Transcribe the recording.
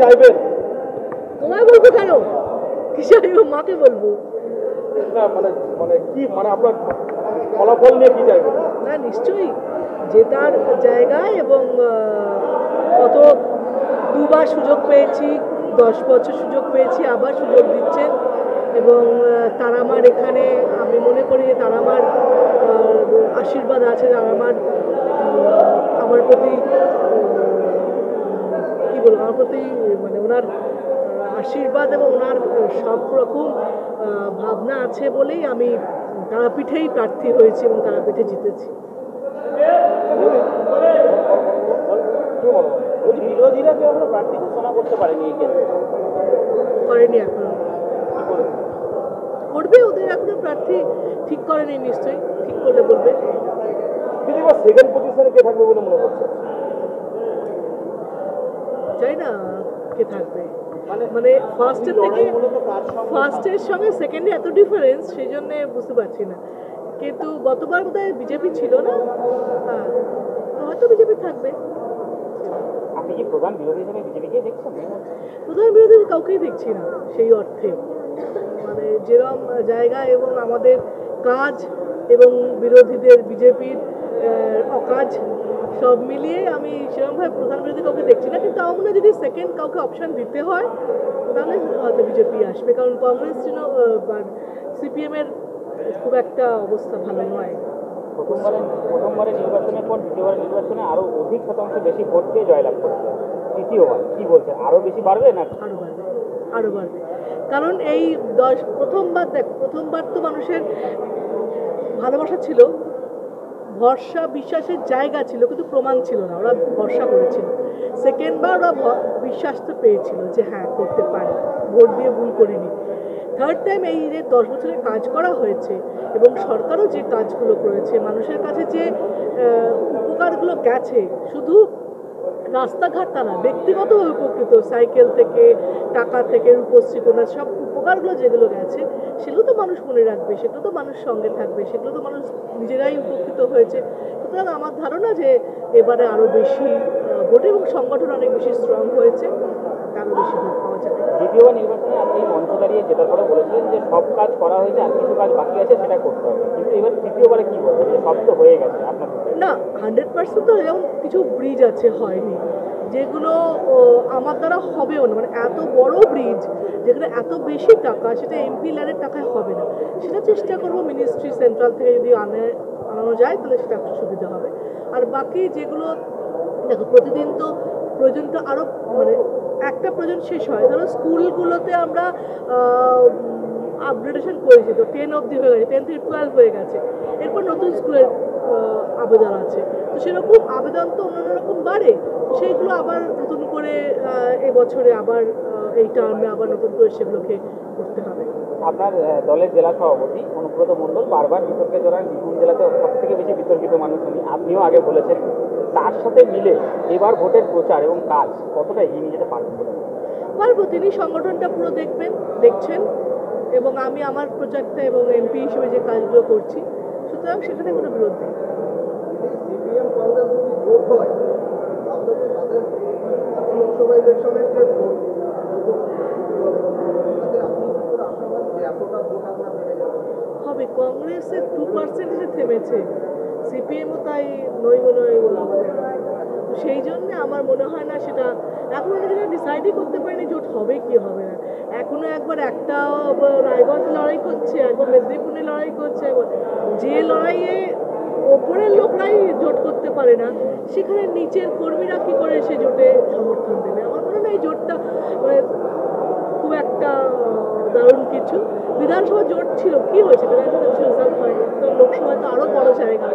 চাইবেন? তোমায় বলবো কেন, কি চাইবো? মাকে বলবো। না মানে মানে কি মানে আপনার ফলাফল নিয়ে কি চাইবেন? না নিশ্চয়ই জেতার জায়গায়, এবং কত দুবার সুযোগ পেয়েছি, 10 বছর সুযোগ পেয়েছি, আবার সুযোগ দিচ্ছেন। এবং তারামার এখানে আমি মনে করি যে তারামার আশীর্বাদ আছে, তারামার আমার প্রতি কী বলবো, আমার প্রতি মানে ওনার আশীর্বাদ এবং ওনার সব রকম ভাবনা আছে বলেই আমি তারাপীঠেই প্রার্থী হয়েছি এবং তারাপীঠে জিতেছি। বিরোধীরা কেউ এখনো প্রার্থী ঘোষণা করতে পারেনি এই ক্ষেত্রে? করেনি এখনো, করবে, ওদের এখনো প্রার্থী ঠিক করেনি, নিশ্চয়ই ঠিক করলে বলবে। দিদি বা সেকেন্ড পজিশনে কে থাকবে বলে মনে করছে? চাই না কে থাকবে, মানে ফার্স্টের থেকে ফার্স্টের সঙ্গে সেকেন্ডে এত ডিফারেন্স, সেই জন্য বুঝতে পারছি না। কিন্তু গতবার বোধহয় বিজেপি ছিল না, হ্যাঁ, তো হয়তো বিজেপি থাকবে। আপনি কি প্রধান বিরোধী হিসেবে বিজেপিকে দেখছেন? প্রধান বিরোধী কাউকেই দেখছি না সেই অর্থে, মানে যেরকম জায়গা এবং আমাদের কাজ এবং বিরোধীদের বিজেপির অকাজ সব মিলিয়ে আমি সেরকমভাবে প্রধান বিরোধী কাউকে দেখছি না। কিন্তু আমার মনে হয় যদি সেকেন্ড কাউকে অপশান দিতে হয় তাহলে হয়তো বিজেপি আসবে, কারণ কংগ্রেস সিপিএমের খুব একটা অবস্থা ভালো নয়। প্রথমবারের নির্বাচনের পর দ্বিতীয়বারের নির্বাচনে আরো অধিক শতাংশ বেশি ভোট পেয়ে জয়লাভ করেছে, তৃতীয়বার কি বলছে, আরো বেশি বাড়বে না? আরো বাড়বে, আরো বাড়বে, কারণ এই প্রথমবার তো মানুষের ভালোবাসা ছিল, ভরসা বিশ্বাসের জায়গা ছিল, কিন্তু প্রমাণ ছিল না, ওরা ভরসা করেছিল। সেকেন্ডবার ওরা বিশ্বাস তো পেয়েছিল যে হ্যাঁ করতে পারে, ভোট দিয়ে ভুল করিনি। থার্ড টাইম এই যে 10 বছরের কাজ করা হয়েছে এবং সরকারও যে কাজগুলো করেছে, মানুষের কাছে যে উপকারগুলো গেছে, শুধু রাস্তাঘাট তা না, ব্যক্তিগতভাবে উপকৃত, সাইকেল থেকে, টাকা থেকে, রূপশ্রী কন্যা, সব উপকারগুলো যেগুলো গেছে সেগুলো তো মানুষ মনে রাখবে, সেগুলো তো মানুষ সঙ্গে থাকবে, সেগুলো তো মানুষ নিজেরাই উপকৃত হয়েছে। সুতরাং আমার ধারণা যে এবারে আরও বেশি ভোট এবং সংগঠন অনেক বেশি স্ট্রং হয়েছে, আরও বেশি ভোট পাওয়া যাবে। দ্বিতীয়বার নির্বাচনে আপনি মঞ্চ দাঁড়িয়ে জেতার পরে বলেছিলেন যে সব কাজ করা হয়েছে, আর কিছু কাজ বাকি আছে সেটা করতে হবে, কিন্তু এবার তৃতীয়বারে কি বলবেন যে সব তো হয়ে গেছে আপনার? না, 100% তো যেমন কিছু ব্রিজ আছে হয়নি, যেগুলো আমার দ্বারা হবেও না, মানে এত বড় ব্রিজ যেখানে এত বেশি টাকা, সেটা এমপি ল্যান্ডের টাকায় হবে না, সেটা চেষ্টা করবো মিনিস্ট্রি সেন্ট্রাল থেকে যদি আনানো যায় তাহলে সেটা একটু সুবিধা হবে। আর বাকি যেগুলো দেখো, প্রতিদিন তো প্রয়োজনটা আরও, মানে একটা প্রয়োজন শেষ হয়, ধরো স্কুলগুলোতে আমরা আপগ্রেডেশন করেছি, তো 10 অবধি হয়ে গেছে, 10 থেকে 12 হয়ে গেছে, এরপর নতুন স্কুলের আবেদন আছে, তো সেরকম আবেদন তো অন্য রকম বাড়ে, সেইগুলো আবার নতুন করে এবছরে আবার এই টার্মে আবার নতুন করে সেগুলোকে করতে হবে। আপনার দলের জেলা সভাপতি অনুব্রত মণ্ডল বারবার বিতর্কে জড়ান, বীরভূম জেলাতে সব থেকে বেশি বিতর্কিত মানুষ উনি, আপনিও আগে বলেছেন, তার সাথে মিলে এবার ভোটের প্রচার এবং কাজ কতটা এগিয়ে নিয়ে যেতে পারবেন? পারবো, তিনি সংগঠনটা পুরো দেখছেন, এবং আমি আমার প্রচারটা এবং এমপি হিসেবে যে কাজগুলো করছি, সুতরাং সেখানে কোনো বিরোধ নেই। সিপিএম কংগ্রেস যদি ভোট হয় তাহলে তাদের লোকসভা ইলেকশনের যে ভোট হবে, কংগ্রেসের 2% এসে থেমেছে, সিপিএমও তাই নই তো সেই জন্য আমার মনে হয় না সেটা এখনো যেটা ডিসাইডই করতে পারেনি জোট হবে কি হবে না। এখনো একবার একটা রায়গঞ্জ লড়াই করছে, একবার মেদিনীপুরে লড়াই করছে, একবার যে লড়াইয়ে ওপরের লোকরাই জোট করতে পারে না, সেখানে নিচের কর্মীরা কি করে সে জোটে সমর্থন দেবে? আমার মনে হয় এই জোটটা খুব একটা দারুণ কিছু। বিধানসভা জোট ছিল, কি হয়েছে? বিধানসভা কিছু রেজাল্ট হয়নি, তো লোকসভায় তো আরও বড় জায়গা।